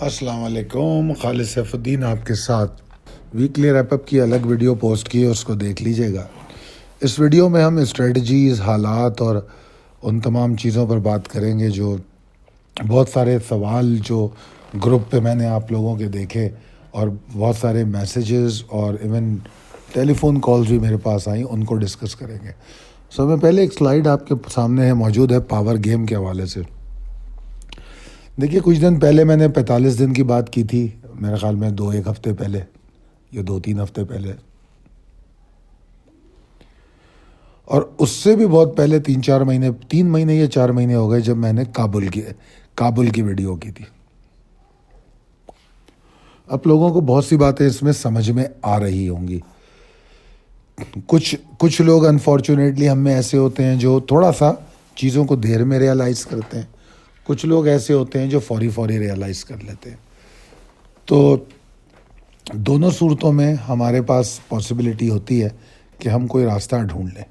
السلام علیکم، خالد سیف الدین آپ کے ساتھ ویکلی ریپ اپ کی الگ ویڈیو پوسٹ کی ہے، اس کو دیکھ لیجئے گا۔ اس ویڈیو میں ہم اسٹریٹجیز، حالات اور ان تمام چیزوں پر بات کریں گے جو بہت سارے سوال جو گروپ پہ میں نے آپ لوگوں کے دیکھے اور بہت سارے میسیجز اور ایون ٹیلی فون کالز بھی میرے پاس آئیں، ان کو ڈسکس کریں گے۔ میں پہلے ایک سلائیڈ آپ کے سامنے ہے موجود ہے پاور گیم کے حوالے سے۔ دیکھیے، کچھ دن پہلے میں نے 45 دن کی بات کی تھی، میرے خیال میں 2-1 ہفتے پہلے یا 2-3 ہفتے پہلے، اور اس سے بھی بہت پہلے 3 مہینے یا 4 مہینے ہو گئے جب میں نے کابل کی ویڈیو کی تھی۔ اب لوگوں کو بہت سی باتیں اس میں سمجھ میں آ رہی ہوں گی۔ کچھ لوگ انفارچونیٹلی ہم میں ایسے ہوتے ہیں جو تھوڑا سا چیزوں کو دیر میں ریئلائز کرتے ہیں، کچھ لوگ ایسے ہوتے ہیں جو فوری ریئلائز کر لیتے ہیں۔ تو دونوں صورتوں میں ہمارے پاس پاسبلٹی ہوتی ہے کہ ہم کوئی راستہ ڈھونڈ لیں۔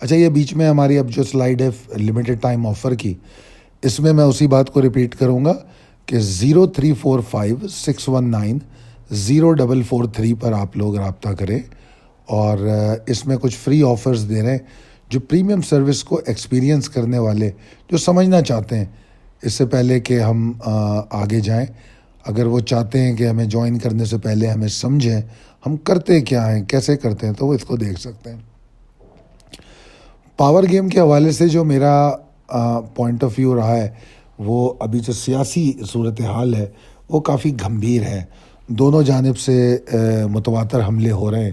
اچھا، یہ بیچ میں ہماری اب جو سلائیڈ ہے لمیٹڈ ٹائم آفر کی، اس میں اسی بات کو ریپیٹ کروں گا کہ 0345619043 پر آپ لوگ رابطہ کریں، اور اس میں کچھ فری آفرز دے رہے ہیں جو پریمیم سروس کو ایکسپیرینس کرنے والے جو سمجھنا چاہتے ہیں اس سے پہلے کہ ہم آگے جائیں، اگر وہ چاہتے ہیں کہ ہمیں جوائن کرنے سے پہلے ہمیں سمجھیں ہم کرتے کیا ہیں، کیسے کرتے ہیں، تو وہ اس کو دیکھ سکتے ہیں۔ پاور گیم کے حوالے سے جو میرا پوائنٹ آف ویو رہا ہے، وہ ابھی جو سیاسی صورتحال ہے وہ کافی گھمبیر ہے۔ دونوں جانب سے متواتر حملے ہو رہے ہیں،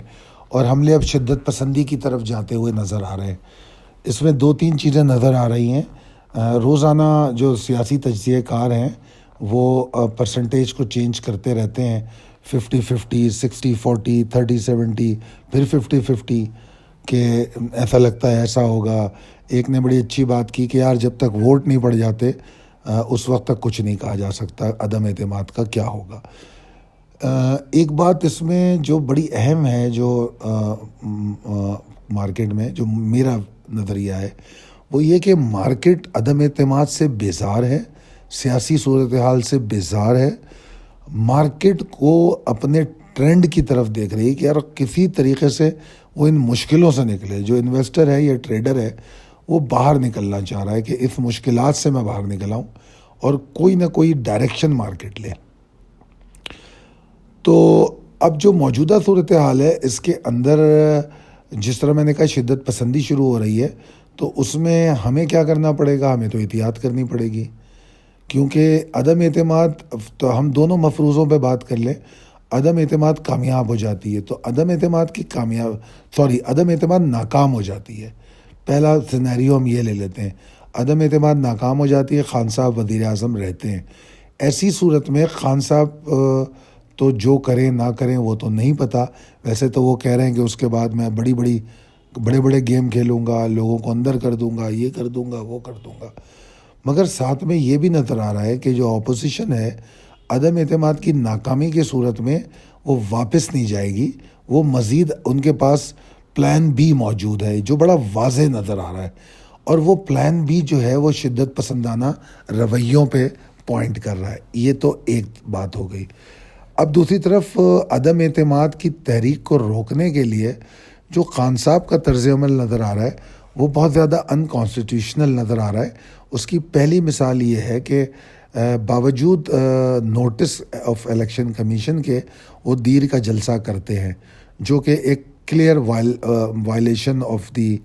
اور حملے اب شدت پسندی کی طرف جاتے ہوئے نظر آ رہے ہیں۔ اس میں 2-3 چیزیں نظر آ رہی ہیں۔ روزانہ جو سیاسی تجزیہ کار ہیں وہ پرسنٹیج کو چینج کرتے رہتے ہیں، 50-50، 60-40، 30-70، پھر 50-50، کہ ایسا لگتا ہے ایسا ہوگا۔ ایک نے بڑی اچھی بات کی کہ یار جب تک ووٹ نہیں پڑ جاتے اس وقت تک کچھ نہیں کہا جا سکتا عدم اعتماد کا کیا ہوگا۔ ایک بات اس میں جو بڑی اہم ہے، جو مارکیٹ میں جو میرا نظریہ ہے، وہ یہ کہ مارکیٹ عدم اعتماد سے بیزار ہے، سیاسی صورتحال سے بیزار ہے۔ مارکیٹ کو اپنے ٹرینڈ کی طرف دیکھ رہی ہے کہ یار کسی طریقے سے وہ ان مشکلوں سے نکلے۔ جو انویسٹر ہے یا ٹریڈر ہے وہ باہر نکلنا چاہ رہا ہے کہ اس مشکلات سے میں باہر نکل آؤں اور کوئی نہ کوئی ڈائریکشن مارکیٹ لے۔ تو اب جو موجودہ صورتحال ہے اس کے اندر جس طرح میں نے کہا شدت پسندی شروع ہو رہی ہے، تو اس میں ہمیں کیا کرنا پڑے گا؟ ہمیں تو احتیاط کرنی پڑے گی، کیونکہ عدم اعتماد، تو ہم دونوں مفروضوں پہ بات کر لیں۔ عدم اعتماد کامیاب ہو جاتی ہے تو عدم اعتماد ناکام ہو جاتی ہے۔ پہلا سینیریو ہم یہ لے لیتے ہیں، عدم اعتماد ناکام ہو جاتی ہے، خان صاحب وزیر اعظم رہتے ہیں۔ ایسی صورت میں خان صاحب تو جو کریں نہ کریں وہ تو نہیں پتہ، ویسے تو وہ کہہ رہے ہیں کہ اس کے بعد میں بڑے گیم کھیلوں گا، لوگوں کو اندر کر دوں گا، یہ کر دوں گا، وہ کر دوں گا، مگر ساتھ میں یہ بھی نظر آ رہا ہے کہ جو اپوزیشن ہے عدم اعتماد کی ناکامی کی صورت میں وہ واپس نہیں جائے گی، وہ مزید ان کے پاس پلان بی موجود ہے جو بڑا واضح نظر آ رہا ہے، اور وہ پلان بی جو ہے وہ شدت پسندانہ رویوں پہ پوائنٹ کر رہا ہے۔ یہ تو ایک بات ہو گئی۔ اب دوسری طرف عدم اعتماد کی تحریک کو روکنے کے لیے جو خان صاحب کا طرز عمل نظر آ رہا ہے وہ بہت زیادہ انکانسٹیٹیوشنل نظر آ رہا ہے۔ اس کی پہلی مثال یہ ہے کہ باوجود نوٹس آف الیکشن کمیشن کے وہ دیر کا جلسہ کرتے ہیں، جو کہ ایک clear violation of the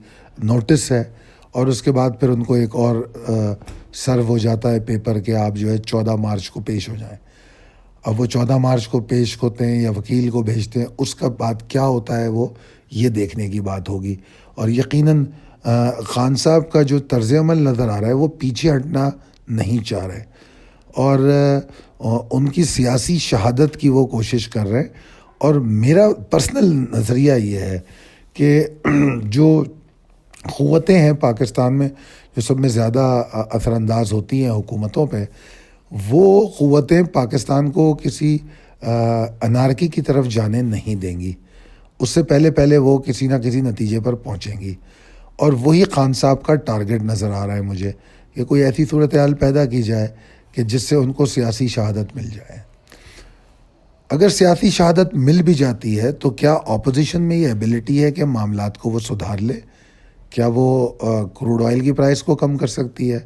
notice ہے، اور اس کے بعد پھر ان کو ایک اور سرو ہو جاتا ہے پیپر کہ آپ جو ہے 14 مارچ کو پیش ہو جائیں۔ اب وہ 14 مارچ کو پیش ہوتے ہیں یا وکیل کو بھیجتے ہیں، اس کا بعد کیا ہوتا ہے وہ یہ دیکھنے کی بات ہوگی۔ اور یقیناً خان صاحب کا جو طرز عمل نظر آ رہا ہے وہ پیچھے ہٹنا نہیں چاہ رہے، اور ان کی سیاسی شہادت کی وہ کوشش کر رہے ہیں۔ اور میرا پرسنل نظریہ یہ ہے کہ جو قوتیں ہیں پاکستان میں جو سب میں زیادہ اثر انداز ہوتی ہیں حکومتوں پہ، وہ قوتیں پاکستان کو کسی انارکی کی طرف جانے نہیں دیں گی۔ اس سے پہلے وہ کسی نہ کسی نتیجے پر پہنچیں گی، اور وہی خان صاحب کا ٹارگٹ نظر آ رہا ہے مجھے کہ کوئی ایسی صورتحال پیدا کی جائے کہ جس سے ان کو سیاسی شہادت مل جائے. اگر سیاسی شہادت مل بھی جاتی ہے تو کیا اپوزیشن میں یہ ایبلٹی ہے کہ معاملات کو وہ سدھار لے؟ کیا وہ کروڈ آئل کی پرائس کو کم کر سکتی ہے؟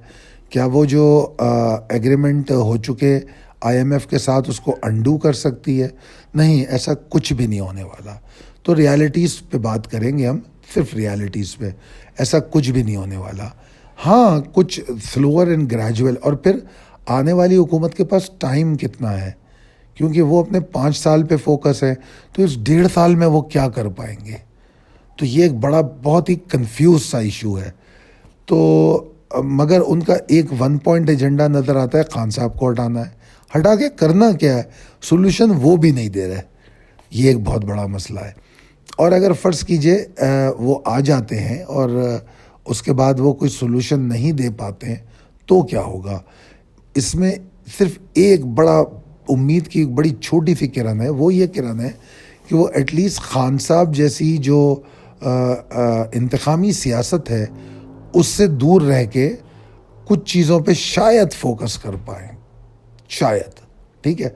کیا وہ جو ایگریمنٹ ہو چکے IMF کے ساتھ اس کو انڈو کر سکتی ہے؟ نہیں، ایسا کچھ بھی نہیں ہونے والا. تو ریالٹیز پہ بات کریں گے ہم، صرف ریالٹیز پہ. ایسا کچھ بھی نہیں ہونے والا. ہاں، کچھ سلوور اینڈ گریجول. اور پھر آنے والی حکومت کے پاس ٹائم کتنا ہے؟ کیونکہ وہ اپنے 5 سال پہ فوکس ہے، تو اس 1.5 سال میں وہ کیا کر پائیں گے؟ تو یہ ایک بہت ہی کنفیوز سا ایشو ہے. تو مگر ان کا ایک 1 پوائنٹ ایجنڈا نظر آتا ہے، خان صاحب کو ہٹانا ہے. ہٹا کے کرنا کیا ہے؟ سولوشن وہ بھی نہیں دے رہے. یہ ایک بہت بڑا مسئلہ ہے. اور اگر فرض کیجئے وہ آ جاتے ہیں اور اس کے بعد وہ کوئی سولوشن نہیں دے پاتے ہیں تو کیا ہوگا؟ اس میں صرف ایک بڑا امید کی ایک بڑی چھوٹی سی کرن ہے. وہ یہ کرن ہے کہ وہ ایٹ لیسٹ خان صاحب جیسی جو انتقامی سیاست ہے اس سے دور رہ کے کچھ چیزوں پہ شاید فوکس کر پائیں. شاید. ٹھیک ہے،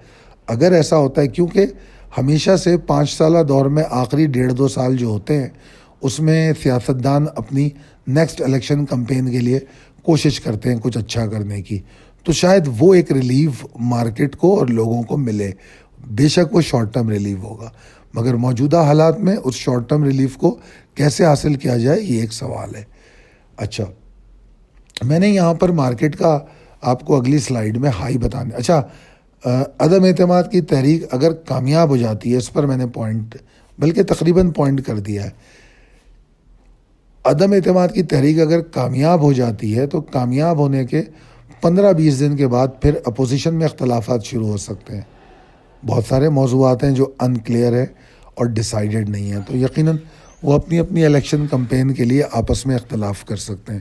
اگر ایسا ہوتا ہے، کیونکہ ہمیشہ سے 5 سالہ دور میں آخری 1.5-2 سال جو ہوتے ہیں اس میں سیاستدان اپنی نیکسٹ الیکشن کمپین کے لیے کوشش کرتے ہیں کچھ اچھا کرنے کی. تو شاید وہ ایک ریلیف مارکیٹ کو اور لوگوں کو ملے. بے شک وہ شارٹ ٹرم ریلیف ہوگا، مگر موجودہ حالات میں اس شارٹ ٹرم ریلیف کو کیسے حاصل کیا جائے یہ ایک سوال ہے. اچھا، میں نے یہاں پر مارکیٹ کا آپ کو اگلی سلائیڈ میں ہائی بتانے. اچھا، عدم اعتماد کی تحریک اگر کامیاب ہو جاتی ہے، اس پر میں نے پوائنٹ بلکہ تقریباً پوائنٹ کر دیا ہے. عدم اعتماد کی تحریک اگر کامیاب ہو جاتی ہے تو کامیاب ہونے کے 15-20 دن کے بعد پھر اپوزیشن میں اختلافات شروع ہو سکتے ہیں. بہت سارے موضوعات ہیں جو انکلیئر ہیں اور ڈیسائیڈڈ نہیں ہیں، تو یقیناً وہ اپنی اپنی الیکشن کمپین کے لیے آپس میں اختلاف کر سکتے ہیں.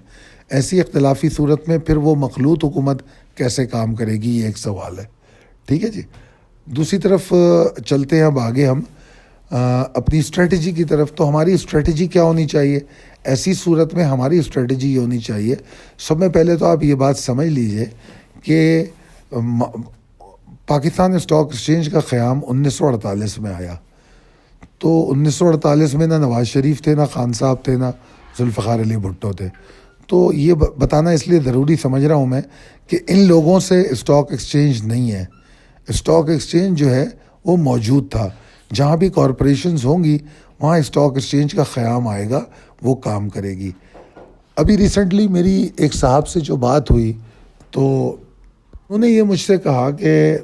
ایسی اختلافی صورت میں پھر وہ مخلوط حکومت کیسے کام کرے گی، یہ ایک سوال ہے. ٹھیک ہے جی. دوسری طرف چلتے ہیں اب آگے ہم اپنی اسٹریٹجی کی طرف. تو ہماری اسٹریٹجی کیا ہونی چاہیے؟ ایسی صورت میں ہماری اسٹریٹجی یہ ہونی چاہیے، سب میں پہلے تو آپ یہ بات سمجھ لیجئے کہ پاکستان اسٹاک ایکسچینج کا قیام 1948 میں آیا. تو 1948 میں نہ نواز شریف تھے، نہ خان صاحب تھے، نہ ذوالفقار علی بھٹو تھے. تو یہ بتانا اس لیے ضروری سمجھ رہا ہوں میں کہ ان لوگوں سے اسٹاک ایکسچینج نہیں ہے. اسٹاک ایکسچینج جو ہے وہ موجود تھا. جہاں بھی کارپوریشنز ہوں گی وہاں اسٹاک ایکسچینج کا قیام آئے گا، وہ کام کرے گی. ابھی ریسنٹلی میری ایک صاحب سے جو بات ہوئی تو انہوں نے یہ مجھ سے کہا کہ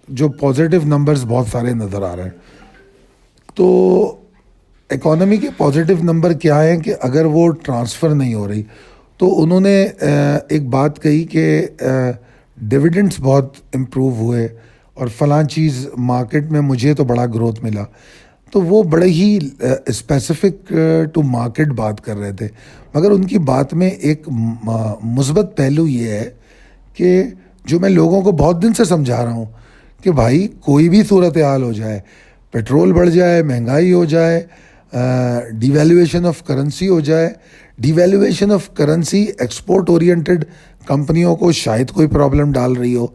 جو پازیٹیو نمبرز بہت سارے نظر آ رہے ہیں، تو اکانومی کے پازیٹیو نمبر کیا ہیں کہ اگر وہ ٹرانسفر نہیں ہو رہی، تو انہوں نے ایک بات کہی کہ ڈیویڈنڈس بہت امپروو ہوئے اور فلاں چیز مارکیٹ میں مجھے تو بڑا گروتھ ملا. تو وہ بڑے ہی اسپیسیفک ٹو مارکیٹ بات کر رہے تھے، مگر ان کی بات میں ایک مثبت پہلو یہ ہے کہ جو میں لوگوں کو بہت دن سے سمجھا رہا ہوں کہ بھائی کوئی بھی صورتحال ہو جائے، پیٹرول بڑھ جائے، مہنگائی ہو جائے، ڈی ویلیویشن آف کرنسی ہو جائے. Devaluation of currency export oriented کمپنیوں کو شاید کوئی پرابلم ڈال رہی ہو،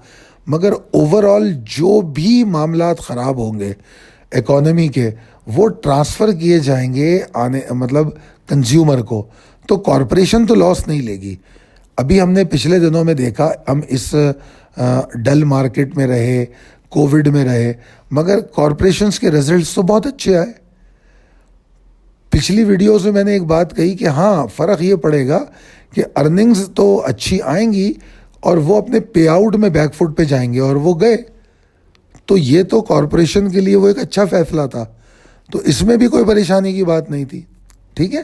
مگر اوور آل جو بھی معاملات خراب ہوں گے اکانومی کے، وہ ٹرانسفر کیے جائیں گے مطلب کنزیومر کو. تو کارپوریشن تو لاس نہیں لے گی. ابھی ہم نے پچھلے دنوں میں دیکھا، ہم اس ڈل مارکیٹ میں رہے، کووڈ میں رہے، مگر کارپوریشنز کے رزلٹس تو بہت اچھے آئے. پچھلی ویڈیوز میں میں نے ایک بات کہی کہ ہاں فرق یہ پڑے گا کہ ارننگز تو اچھی آئیں گی اور وہ اپنے پے آؤٹ میں بیک فٹ پہ جائیں گے، اور وہ گئے. تو یہ تو کارپوریشن کے لیے وہ ایک اچھا فیصلہ تھا. تو اس میں بھی کوئی پریشانی کی بات نہیں تھی. ٹھیک ہے.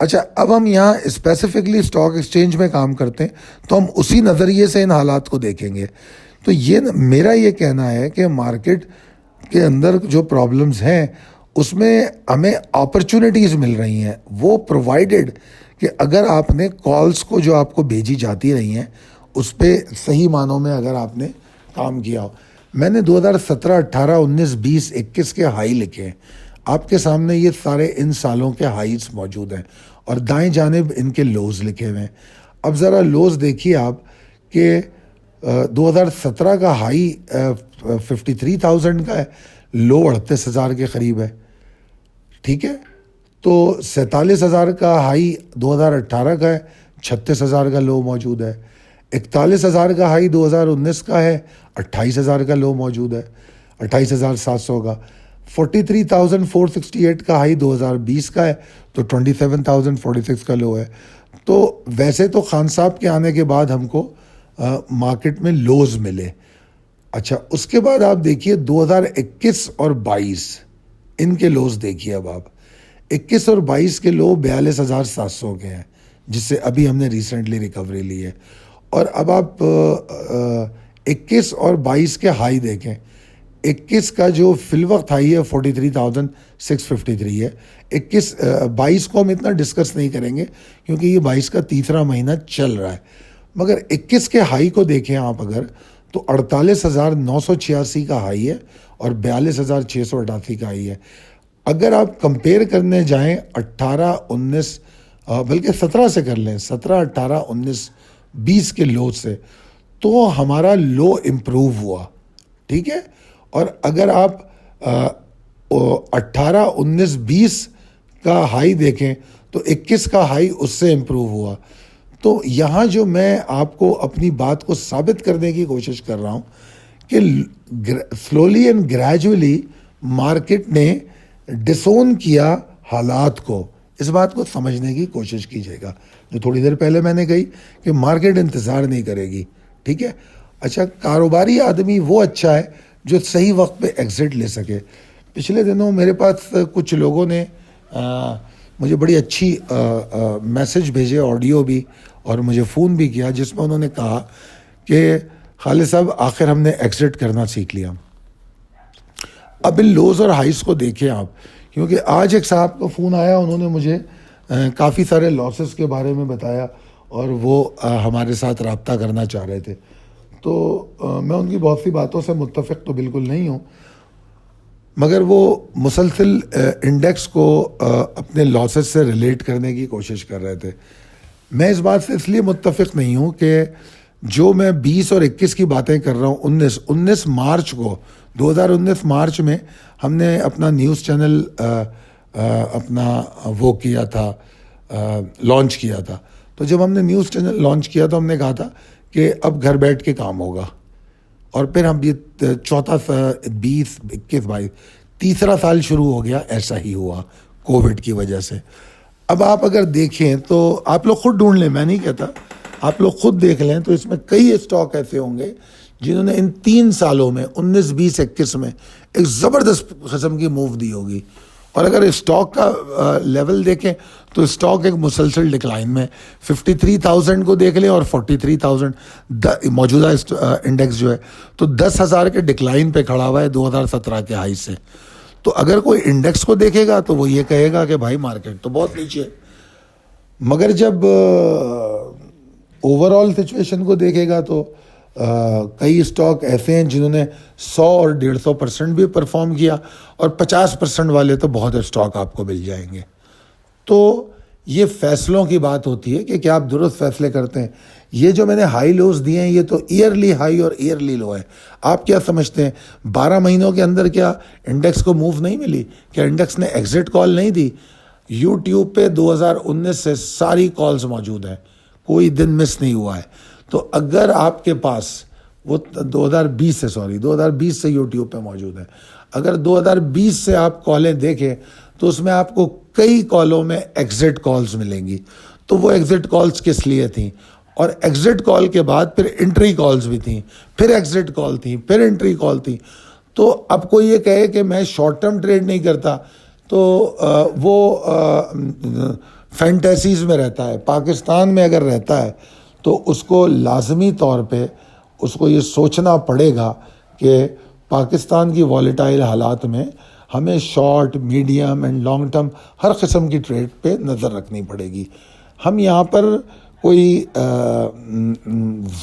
اچھا، اب ہم یہاں اسپیسیفکلی اسٹاک ایکسچینج میں کام کرتے ہیں تو ہم اسی نظریے سے ان حالات کو دیکھیں گے. تو یہ میرا یہ کہنا ہے کہ مارکیٹ کے اندر جو پرابلمز ہیں اس میں ہمیں اپرچونیٹیز مل رہی ہیں، وہ پرووائڈڈ کہ اگر آپ نے کالز کو جو آپ کو بھیجی جاتی رہی ہیں اس پہ صحیح معنوں میں اگر آپ نے کام کیا ہو. میں نے 2017، 18، 19، 20، 21 کے ہائی لکھے ہیں. آپ کے سامنے یہ سارے ان سالوں کے ہائیز موجود ہیں اور دائیں جانب ان کے لوز لکھے ہوئے ہیں. اب ذرا لوز دیکھیے آپ کہ 2017 کا ہائی 53,000 کا ہے, لو 38,000 کے قریب ہے. ٹھیک ہے, تو 47,000 کا ہائی 2018 کا ہے, 36,000 کا لو موجود ہے. 41,000 کا ہائی 2019 کا ہے, 28,000 کا لو موجود ہے, 28,700 کا. 43,468 کا ہائی 2020 کا ہے, تو 27,046 کا لو ہے. تو ویسے تو خان صاحب کے آنے کے بعد ہم کو مارکیٹ میں لوز ملے. اچھا, اس کے بعد آپ دیکھیے 2021 اور 22 ان کے لوز دیکھیے. اب آپ 21 اور 22 کے لو 42,700 کے ہیں, جس سے ابھی ہم نے ریسنٹلی ریکوری لی ہے. اور اب آپ 21 اور 22 کے ہائی دیکھیں. 21 کا جو فی الوقت ہائی ہے 43,653 ہے. 22 کو ہم اتنا ڈسکس نہیں کریں گے کیونکہ یہ 22 کا تیسرا مہینہ چل رہا ہے. مگر 21 کے ہائی کو دیکھیں آپ اگر, تو 48,986 کا ہائی ہے اور 42,688 کا ہائی ہے. اگر آپ کمپیئر کرنے جائیں 18 19 بلکہ 17 سے کر لیں, 17 18 19 20 کے لو سے, تو ہمارا لو امپروو ہوا. ٹھیک ہے, اور اگر آپ 18 19 20 کا ہائی دیکھیں تو 21 کا ہائی اس سے امپروو ہوا. تو یہاں جو میں آپ کو اپنی بات کو ثابت کرنے کی کوشش کر رہا ہوں کہ سلولی اینڈ گریجولی مارکیٹ نے ڈسون کیا حالات کو. اس بات کو سمجھنے کی کوشش کیجیے گا, جو تھوڑی دیر پہلے میں نے کہی کہ مارکیٹ انتظار نہیں کرے گی. ٹھیک ہے. اچھا, کاروباری آدمی وہ اچھا ہے جو صحیح وقت پہ ایگزٹ لے سکے. پچھلے دنوں میرے پاس کچھ لوگوں نے مجھے بڑی اچھی میسج بھیجے, آڈیو بھی, اور مجھے فون بھی کیا, جس میں انہوں نے کہا کہ خالد صاحب آخر ہم نے ایگزٹ کرنا سیکھ لیا. اب ان لوز اور ہائیز کو دیکھیں آپ, کیونکہ آج ایک صاحب کا فون آیا, انہوں نے مجھے کافی سارے لاسز کے بارے میں بتایا اور وہ ہمارے ساتھ رابطہ کرنا چاہ رہے تھے. تو میں ان کی بہت سی باتوں سے متفق تو بالکل نہیں ہوں, مگر وہ مسلسل انڈیکس کو اپنے لاسز سے ریلیٹ کرنے کی کوشش کر رہے تھے. میں اس بات سے اس لیے متفق نہیں ہوں کہ جو میں 20 اور 21 کی باتیں کر رہا ہوں, 19 مارچ کو 2019 مارچ میں ہم نے اپنا نیوز چینل اپنا وہ کیا تھا, لانچ کیا تھا. تو جب ہم نے نیوز چینل لانچ کیا تو ہم نے کہا تھا کہ اب گھر بیٹھ کے کام ہوگا. اور پھر ہم یہ چوتھا 20 21 22 تیسرا سال شروع ہو گیا, ایسا ہی ہوا کووڈ کی وجہ سے. اب آپ اگر دیکھیں تو آپ لوگ خود ڈھونڈ لیں, میں نہیں کہتا, آپ لوگ خود دیکھ لیں, تو اس میں کئی اسٹاک ایسے ہوں گے جنہوں نے ان 3 سالوں میں 19 20 21 میں ایک زبردست قسم کی موو دی ہوگی. اور اگر اسٹاک کا لیول دیکھیں تو اسٹاک ایک مسلسل ڈکلائن میں 53,000 کو دیکھ لیں اور 43,000 موجودہ انڈیکس جو ہے تو 10,000 کے ڈکلائن پہ کھڑا ہوا ہے 2017 کے ہائی سے. تو اگر کوئی انڈیکس کو دیکھے گا تو وہ یہ کہے گا کہ بھائی مارکیٹ تو بہت نیچے ہے. مگر جب اوور آل سچویشن کو دیکھے گا تو کئی اسٹاک ایسے ہیں جنہوں نے 100 اور 150% بھی پرفارم کیا, اور 50% والے تو بہت اسٹاک آپ کو مل جائیں گے. تو یہ فیصلوں کی بات ہوتی ہے کہ کیا آپ درست فیصلے کرتے ہیں. یہ جو میں نے ہائی لوز دیے ہیں یہ تو ایئرلی ہائی اور ایئرلی لو ہے. آپ کیا سمجھتے ہیں 12 مہینوں کے اندر کیا انڈیکس کو موو نہیں ملی, کیا انڈیکس نے ایگزٹ کال نہیں دی؟ یوٹیوب پہ 2019 سے ساری کالز موجود ہیں, کوئی دن مس نہیں ہوا ہے. تو اگر آپ کے پاس وہ 2020 سے یوٹیوب پہ موجود ہے, اگر 2020 سے آپ کالیں دیکھیں تو اس میں آپ کو کئی کالوں میں ایگزٹ کالز ملیں گی. تو وہ ایگزٹ کالز کس لیے تھیں, اور ایگزٹ کال کے بعد پھر انٹری کالز بھی تھیں, پھر ایگزٹ کال تھیں, پھر انٹری کال تھیں. تو اب کوئی یہ کہے کہ میں شارٹ ٹرم ٹریڈ نہیں کرتا تو وہ فینٹیسیز میں رہتا ہے. پاکستان میں اگر رہتا ہے تو اس کو لازمی طور پہ اس کو یہ سوچنا پڑے گا کہ پاکستان کی والیٹائل حالات میں ہمیں short, medium and long term ہر قسم کی ٹریڈ پہ نظر رکھنی پڑے گی. ہم یہاں پر کوئی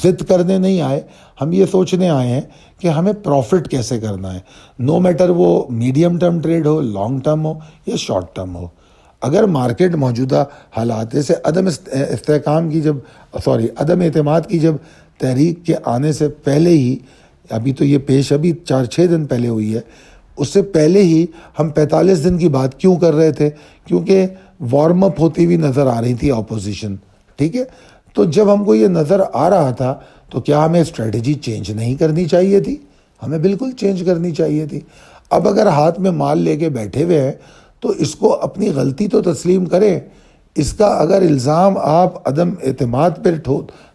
ضد کرنے نہیں آئے, ہم یہ سوچنے آئے ہیں کہ ہمیں پروفٹ کیسے کرنا ہے, نو میٹر وہ میڈیم ٹرم ٹریڈ ہو, لانگ ٹرم ہو یا شارٹ ٹرم ہو. اگر مارکیٹ موجودہ حالات سے عدم اعتماد کی جب تحریک کے آنے سے پہلے ہی، ابھی تو یہ پیش ابھی 4-6 دن پہلے ہوئی ہے، اس سے پہلے ہی ہم 45 دن کی بات کیوں کر رہے تھے؟ کیونکہ وارم اپ ہوتی ہوئی نظر آ رہی تھی اپوزیشن، ٹھیک ہے؟ تو جب ہم کو یہ نظر آ رہا تھا تو کیا ہمیں اسٹریٹجی چینج نہیں کرنی چاہیے تھی؟ ہمیں بالکل چینج کرنی چاہیے تھی۔ اب اگر ہاتھ میں مال لے کے بیٹھے ہوئے ہیں تو اس کو اپنی غلطی تو تسلیم کریں۔ اس کا اگر الزام آپ عدم اعتماد پہ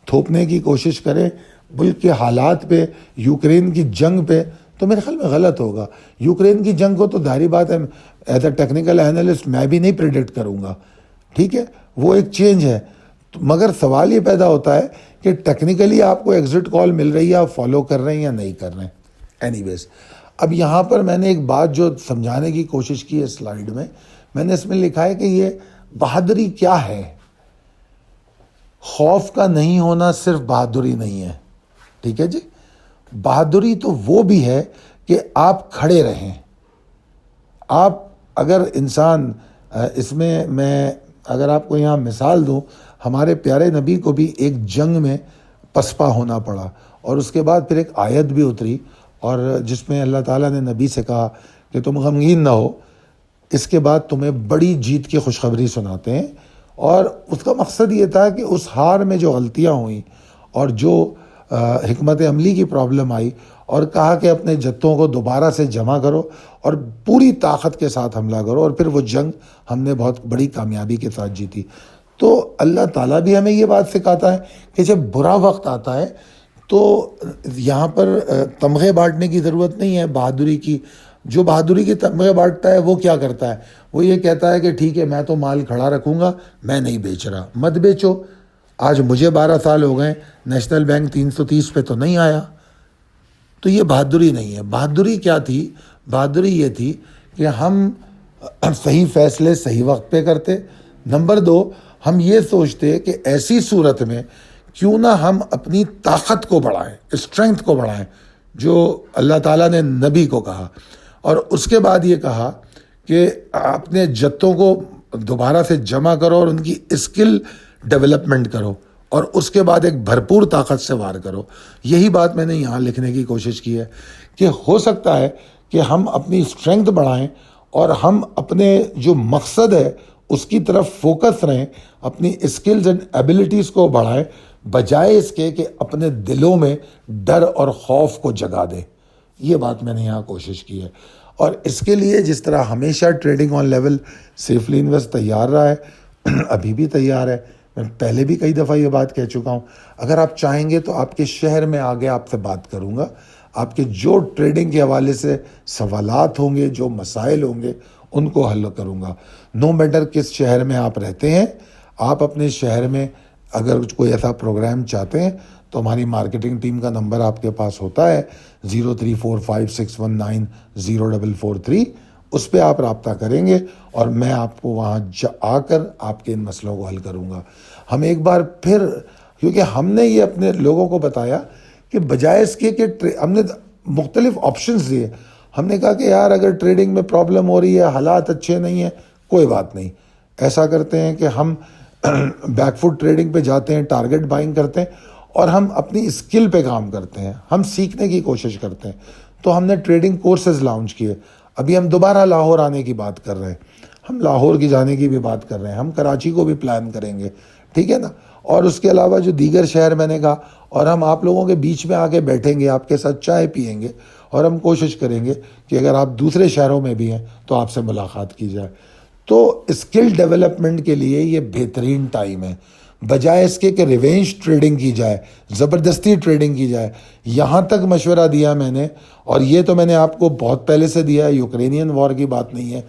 تھوپنے کی کوشش کریں، ملک کے حالات پہ، یوکرین کی جنگ پہ، تو میرے خیال میں غلط ہوگا۔ یوکرین کی جنگ کو تو ظاہری بات ہے ایز اے ٹیکنیکل اینالسٹ میں بھی نہیں پریڈکٹ کروں گا، ٹھیک ہے؟ وہ ایک چینج ہے، مگر سوال یہ پیدا ہوتا ہے کہ ٹیکنیکلی آپ کو ایگزٹ کال مل رہی ہے، آپ فالو کر رہے ہیں یا نہیں کر رہے ہیں۔ اینی ویز، اب یہاں پر میں نے ایک بات جو سمجھانے کی کوشش کی ہے سلائیڈ میں نے اس میں لکھا ہے کہ یہ بہادری کیا ہے؟ خوف کا نہیں ہونا صرف بہادری نہیں ہے، ٹھیک ہے جی؟ بہادری تو وہ بھی ہے کہ آپ کھڑے رہیں۔ آپ اگر انسان اس میں اگر آپ کو یہاں مثال دوں، ہمارے پیارے نبی کو بھی ایک جنگ میں پسپا ہونا پڑا، اور اس کے بعد پھر ایک آیت بھی اتری، اور جس میں اللہ تعالیٰ نے نبی سے کہا کہ تم غمگین نہ ہو، اس کے بعد تمہیں بڑی جیت کی خوشخبری سناتے ہیں۔ اور اس کا مقصد یہ تھا کہ اس ہار میں جو غلطیاں ہوئیں اور جو حکمت عملی کی پرابلم آئی، اور کہا کہ اپنے جتوں کو دوبارہ سے جمع کرو اور پوری طاقت کے ساتھ حملہ کرو، اور پھر وہ جنگ ہم نے بہت بڑی کامیابی کے ساتھ جیتی۔ تو اللہ تعالیٰ بھی ہمیں یہ بات سکھاتا ہے کہ جب برا وقت آتا ہے تو یہاں پر تمغے بانٹنے کی ضرورت نہیں ہے بہادری کی۔ جو بہادری کی تمغے بانٹتا ہے وہ کیا کرتا ہے؟ وہ یہ کہتا ہے کہ ٹھیک ہے، میں تو مال کھڑا رکھوں گا، میں نہیں بیچ رہا۔ مت بیچو، آج مجھے 12 سال ہو گئے، نیشنل بینک 330 پہ تو نہیں آیا۔ تو یہ بہادری نہیں ہے۔ بہادری کیا تھی؟ بہادری یہ تھی کہ ہم صحیح فیصلے صحیح وقت پہ کرتے۔ نمبر 2، ہم یہ سوچتے کہ ایسی صورت میں کیوں نہ ہم اپنی طاقت کو بڑھائیں، اسٹرینتھ کو بڑھائیں، جو اللہ تعالیٰ نے نبی کو کہا، اور اس کے بعد یہ کہا کہ اپنے جتوں کو دوبارہ سے جمع کرو اور ان کی اسکل ڈیولپمنٹ کرو، اور اس کے بعد ایک بھرپور طاقت سے وار کرو۔ یہی بات میں نے یہاں لکھنے کی کوشش کی ہے کہ ہو سکتا ہے کہ ہم اپنی اسٹرینتھ بڑھائیں اور ہم اپنے جو مقصد ہے اس کی طرف فوکس رہیں، اپنی اسکلز اینڈ ایبلٹیز کو بڑھائیں، بجائے اس کے کہ اپنے دلوں میں ڈر اور خوف کو جگا دیں۔ یہ بات میں نے یہاں کوشش کی ہے، اور اس کے لیے جس طرح ہمیشہ ٹریڈنگ آن لیول سیفلی انویسٹ تیار رہا ہے، ابھی بھی تیار ہے۔ میں پہلے بھی کئی دفعہ یہ بات کہہ چکا ہوں، اگر آپ چاہیں گے تو آپ کے شہر میں آگے آپ سے بات کروں گا، آپ کے جو ٹریڈنگ کے حوالے سے سوالات ہوں گے، جو مسائل ہوں گے، ان کو حل کروں گا۔ نو میٹر کس شہر میں آپ رہتے ہیں، آپ اپنے شہر میں اگر کوئی ایسا پروگرام چاہتے ہیں تو ہماری مارکیٹنگ ٹیم کا نمبر آپ کے پاس ہوتا ہے 0345619043، اس پہ آپ رابطہ کریں گے اور میں آپ کو وہاں آ کر آپ کے ان مسئلوں کو حل کروں گا۔ ہم ایک بار پھر، کیونکہ ہم نے یہ اپنے لوگوں کو بتایا کہ بجائے اس کے کہ ہم نے مختلف آپشنز دیے، ہم نے کہا کہ یار اگر ٹریڈنگ میں پرابلم ہو رہی ہے، حالات اچھے نہیں ہیں، کوئی بات نہیں، ایسا کرتے ہیں کہ ہم بیک فوٹ ٹریڈنگ پہ جاتے ہیں، ٹارگٹ بائنگ کرتے ہیں، اور ہم اپنی اسکل پہ کام کرتے ہیں، ہم سیکھنے کی کوشش کرتے ہیں۔ تو ہم نے ٹریڈنگ کورسز لانچ کیے، ابھی ہم دوبارہ لاہور آنے کی بات کر رہے ہیں، ہم لاہور کی جانے کی بھی بات کر رہے ہیں، ہم کراچی کو بھی پلان کریں گے، ٹھیک ہے نا؟ اور اس کے علاوہ جو دیگر شہر میں نے کہا، اور ہم آپ لوگوں کے بیچ میں آ کے بیٹھیں گے، آپ کے ساتھ چائے پئیں گے، اور ہم کوشش کریں گے کہ اگر آپ دوسرے شہروں میں بھی ہیں تو آپ سے ملاقات کی جائے۔ تو اسکل ڈیولپمنٹ کے لیے یہ بہترین ٹائم ہے، بجائے اس کے کہ ریونج ٹریڈنگ کی جائے، زبردستی ٹریڈنگ کی جائے۔ یہاں تک مشورہ دیا میں نے، اور یہ تو میں نے آپ کو بہت پہلے سے دیا ہے، یوکرینین وار کی بات نہیں ہے۔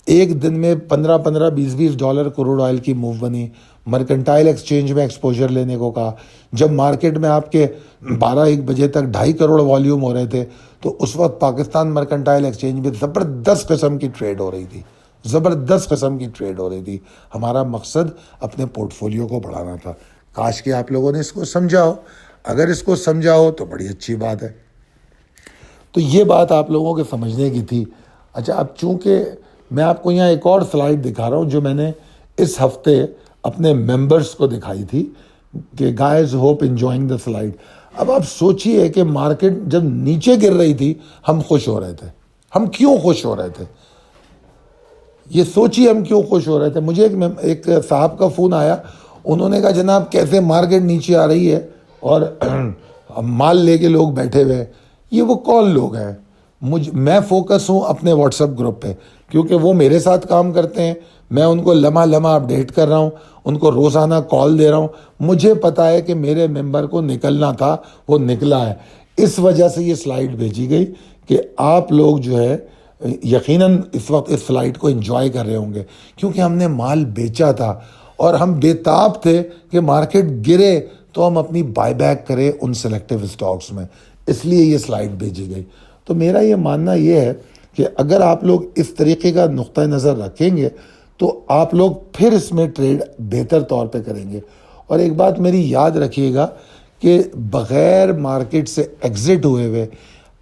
ایک دن میں 15 20 ڈالر کروڈ آئل کی موو بنی، مرکنٹائل ایکسچینج میں ایکسپوجر لینے کو کہا۔ جب مارکیٹ میں آپ کے 12-1 بجے تک 2.5 کروڑ والیوم ہو رہے تھے، تو اس وقت پاکستان مرکنٹائل ایکسچینج میں زبردست قسم کی ٹریڈ ہو رہی تھی، زبردست قسم کی ٹریڈ ہو رہی تھی۔ ہمارا مقصد اپنے پورٹ فولیو کو بڑھانا تھا۔ کاش کہ آپ لوگوں نے اس کو سمجھا ہو، اگر اس کو سمجھا ہو تو بڑی اچھی بات ہے۔ تو یہ بات آپ لوگوں کے سمجھنے کی تھی۔ اچھا، اب چونکہ میں آپ کو یہاں ایک اور سلائیڈ دکھا رہا ہوں جو میں نے اس ہفتے اپنے ممبرز کو دکھائی تھی۔ کہ guys hope enjoying the slide. اب آپ سوچئے کہ مارکیٹ جب نیچے گر رہی تھی ہم خوش ہو رہے تھے. ہم کیوں خوش ہو رہے تھے؟ یہ سوچیے ہم کیوں خوش ہو رہے تھے. مجھے ایک صاحب کا فون آیا, انہوں نے کہا جناب کیسے مارکیٹ نیچے آ رہی ہے اور مال لے کے لوگ بیٹھے ہوئے. یہ وہ کون لوگ ہیں؟ میں فوکس ہوں اپنے واٹس ایپ گروپ پہ, کیونکہ وہ میرے ساتھ کام کرتے ہیں. میں ان کو لمحہ لمحہ اپڈیٹ کر رہا ہوں, ان کو روزانہ کال دے رہا ہوں. مجھے پتا ہے کہ میرے ممبر کو نکلنا تھا, وہ نکلا ہے. اس وجہ سے یہ سلائیڈ بھیجی گئی کہ آپ لوگ جو ہے یقیناً اس وقت اس فلائٹ کو انجوائے کر رہے ہوں گے, کیونکہ ہم نے مال بیچا تھا اور ہم بےتاب تھے کہ مارکیٹ گرے تو ہم اپنی بائی بیک کریں ان سلیکٹیو اسٹاکس میں. اس لیے یہ سلائیڈ بھیجی گئی. تو میرا یہ ماننا یہ ہے کہ اگر آپ لوگ اس طریقے کا نقطہ نظر رکھیں گے تو آپ لوگ پھر اس میں ٹریڈ بہتر طور پہ کریں گے. اور ایک بات میری یاد رکھیے گا کہ بغیر مارکیٹ سے ایگزٹ ہوئے ہوئے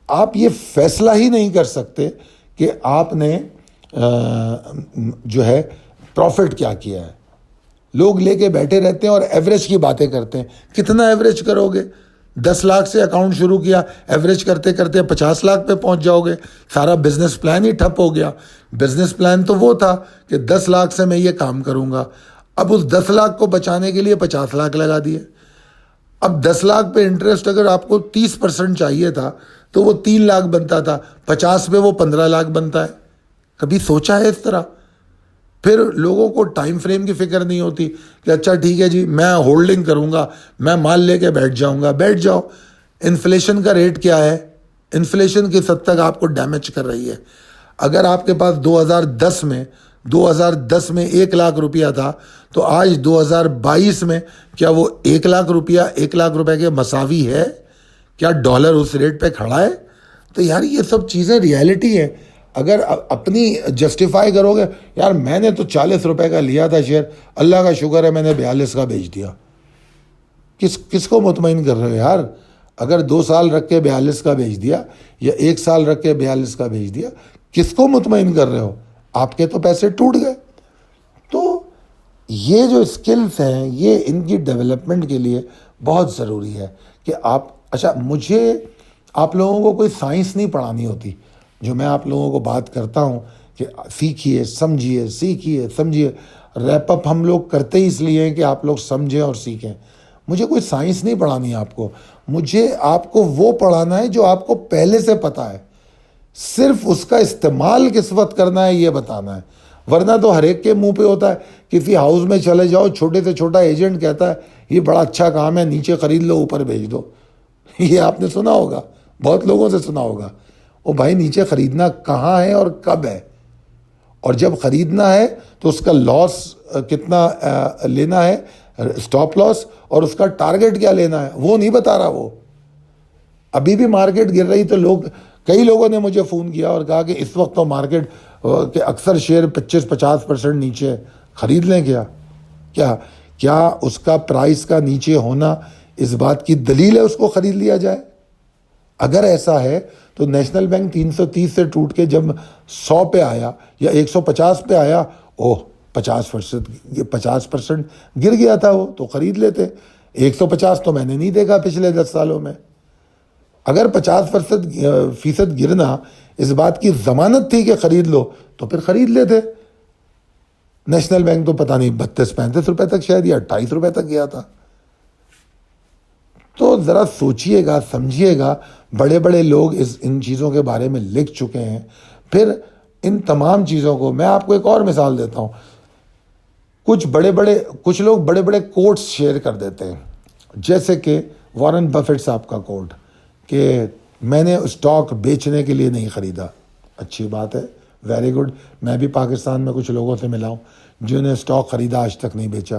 آپ یہ فیصلہ ہی نہیں کر سکتے کہ آپ نے جو ہے پروفٹ کیا کیا ہے. لوگ لے کے بیٹھے رہتے ہیں اور ایوریج کی باتیں کرتے ہیں. کتنا ایوریج کرو گے؟ 10 لاکھ سے اکاؤنٹ شروع کیا, ایوریج کرتے کرتے 50 لاکھ پہ پہنچ جاؤ گے. سارا بزنس پلان ہی ٹھپ ہو گیا. بزنس پلان تو وہ تھا کہ 10 لاکھ سے میں یہ کام کروں گا. اب اس 10 لاکھ کو بچانے کے لیے 50 لاکھ لگا دیے. اب 10 لاکھ پہ انٹرسٹ اگر آپ کو 30% چاہیے تھا تو وہ 3 لاکھ بنتا تھا, 50 پہ وہ 15 لاکھ بنتا ہے. کبھی سوچا ہے اس طرح؟ پھر لوگوں کو ٹائم فریم کی فکر نہیں ہوتی کہ اچھا ٹھیک ہے جی میں ہولڈنگ کروں گا, میں مال لے کے بیٹھ جاؤں گا. بیٹھ جاؤ. انفلیشن کا ریٹ کیا ہے؟ انفلیشن کس حد تک آپ کو ڈیمیج کر رہی ہے؟ اگر آپ کے پاس 2010 میں 1 لاکھ روپیہ تھا تو آج 2022 میں کیا وہ 1 لاکھ روپے کے مساوی ہے؟ کیا ڈالر اس ریٹ پہ کھڑا ہے؟ تو یار یہ سب چیزیں ریالٹی ہے. اگر اپنی جسٹیفائی کرو گے یار میں نے تو 40 روپے کا لیا تھا شیئر, اللہ کا شکر ہے میں نے 42 کا بیچ دیا. کس کو مطمئن کر رہے ہو یار؟ اگر 2 سال رکھ کے 42 کا بیچ دیا یا 1 سال رکھ کے 42 کا بیچ دیا, کس کو مطمئن کر رہے ہو؟ آپ کے تو پیسے ٹوٹ گئے. تو یہ جو اسکلز ہیں یہ ان کی ڈیولپمنٹ کے لیے بہت ضروری ہے کہ مجھے آپ لوگوں کو کوئی سائنس نہیں پڑھانی ہوتی. جو میں آپ لوگوں کو بات کرتا ہوں کہ سیکھیے سمجھیے. ریپ اپ ہم لوگ کرتے ہی اس لیے ہیں کہ آپ لوگ سمجھیں اور سیکھیں. مجھے کوئی سائنس نہیں پڑھانی ہے آپ کو. مجھے آپ کو وہ پڑھانا ہے جو آپ کو پہلے سے پتہ ہے, صرف اس کا استعمال کس وقت کرنا ہے یہ بتانا ہے. ورنہ تو ہر ایک کے منہ پہ ہوتا ہے. کسی ہاؤس میں چلے جاؤ, چھوٹے سے چھوٹا ایجنٹ کہتا ہے یہ بڑا اچھا کام ہے, نیچے خرید لو اوپر بھیج دو. یہ آپ نے سنا ہوگا, بہت لوگوں سے سنا ہوگا. او بھائی نیچے خریدنا کہاں ہے اور کب ہے؟ اور جب خریدنا ہے تو اس کا لاس کتنا لینا ہے, اسٹاپ لاس, اور اس کا ٹارگٹ کیا لینا ہے وہ نہیں بتا رہا. وہ ابھی بھی مارکیٹ گر رہی تو کئی لوگوں نے مجھے فون کیا اور کہا کہ اس وقت تو مارکیٹ کے اکثر شیئر 25-50% نیچے ہے, خرید لیں کیا اس کا پرائس کا نیچے ہونا اس بات کی دلیل ہے اس کو خرید لیا جائے؟ اگر ایسا ہے تو نیشنل بینک 330 سے ٹوٹ کے جب 100 پہ آیا یا 150 پہ آیا, 50% گر گیا تھا وہ تو خرید لیتے. 150 تو میں نے نہیں دیکھا پچھلے 10 سالوں میں. اگر 50% گرنا اس بات کی ضمانت تھی کہ خرید لو تو پھر خرید لیتے. نیشنل بینک تو پتہ نہیں 32-35 روپے تک شاید یا 28 روپے تک گیا تھا. تو ذرا سوچئے گا, سمجھیے گا. بڑے بڑے لوگ ان چیزوں کے بارے میں لکھ چکے ہیں. پھر ان تمام چیزوں کو میں آپ کو ایک اور مثال دیتا ہوں. کچھ لوگ بڑے بڑے کوٹس شیئر کر دیتے ہیں, جیسے کہ وارن بفیٹ صاحب کا کوٹ کہ میں نے اسٹاک بیچنے کے لیے نہیں خریدا. اچھی بات ہے, ویری گڈ. میں بھی پاکستان میں کچھ لوگوں سے ملا ہوں جنہوں نے اسٹاک خریدا آج تک نہیں بیچا,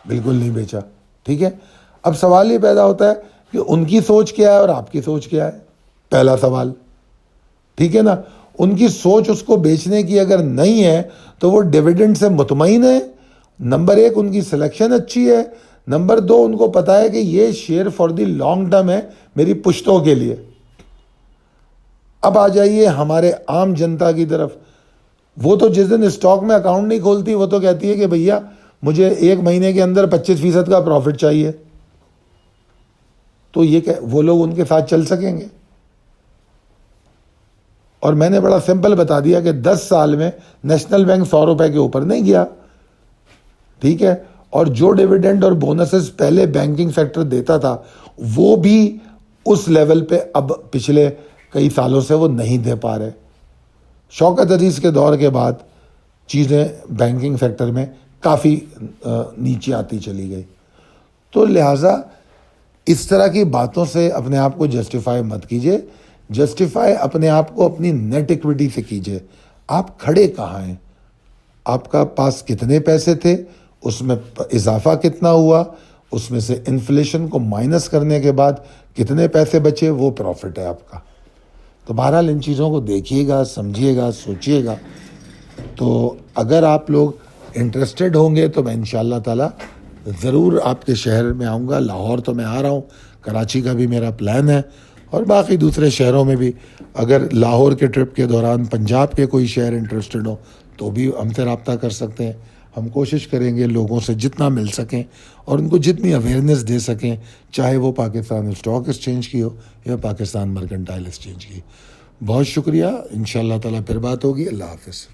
بالکل نہیں بیچا. ٹھیک ہے. اب سوال یہ پیدا ہوتا ہے کہ ان کی سوچ کیا ہے اور آپ کی سوچ کیا ہے. پہلا سوال, ٹھیک ہے نا. ان کی سوچ اس کو بیچنے کی اگر نہیں ہے تو وہ ڈیویڈنڈ سے مطمئن ہے. نمبر 1 ان کی سلیکشن اچھی ہے. نمبر 2 ان کو پتا ہے کہ یہ share for the long term ہے, میری پشتوں کے لیے. اب آ جائیے ہمارے عام جنتا کی طرف. وہ تو جس دن اسٹاک میں اکاؤنٹ نہیں کھولتی وہ تو کہتی ہے کہ بھیا مجھے 1 مہینے کے اندر 25% کا پروفٹ چاہیے، تو یہ کہ وہ لوگ ان کے ساتھ چل سکیں گے؟ اور میں نے بڑا سمپل بتا دیا کہ 10 سال میں نیشنل بینک 100 روپے کے اوپر نہیں گیا، ٹھیک ہے، اور جو ڈیویڈنڈ اور بونسز پہلے بینکنگ سیکٹر دیتا تھا وہ بھی اس لیول پہ اب پچھلے کئی سالوں سے وہ نہیں دے پا رہے۔ شوکت عزیز کے دور کے بعد چیزیں بینکنگ سیکٹر میں کافی نیچے آتی چلی گئی۔ تو لہٰذا اس طرح کی باتوں سے اپنے آپ کو جسٹیفائی مت کیجیے، جسٹیفائی اپنے آپ کو اپنی نیٹ ایکویٹی سے کیجیے۔ آپ کھڑے کہاں ہیں، آپ کا پاس کتنے پیسے تھے، اس میں اضافہ کتنا ہوا، اس میں سے انفلیشن کو مائنس کرنے کے بعد کتنے پیسے بچے، وہ پروفٹ ہے آپ کا۔ تو بہرحال ان چیزوں کو دیکھیے گا، سمجھیے گا، سوچیے گا۔ تو اگر آپ لوگ انٹرسٹڈ ہوں گے تو میں انشاءاللہ تعالی ضرور آپ کے شہر میں آؤں گا۔ لاہور تو میں آ رہا ہوں، کراچی کا بھی میرا پلان ہے، اور باقی دوسرے شہروں میں بھی۔ اگر لاہور کے ٹرپ کے دوران پنجاب کے کوئی شہر انٹرسٹڈ ہو تو بھی ہم سے رابطہ کر سکتے ہیں۔ ہم کوشش کریں گے لوگوں سے جتنا مل سکیں اور ان کو جتنی اویئرنیس دے سکیں، چاہے وہ پاکستان اسٹاک ایکسچینج کی ہو یا پاکستان مرکنٹائل ایکسچینج کی۔ بہت شکریہ، انشاءاللہ تعالیٰ پھر بات ہوگی۔ اللہ حافظ۔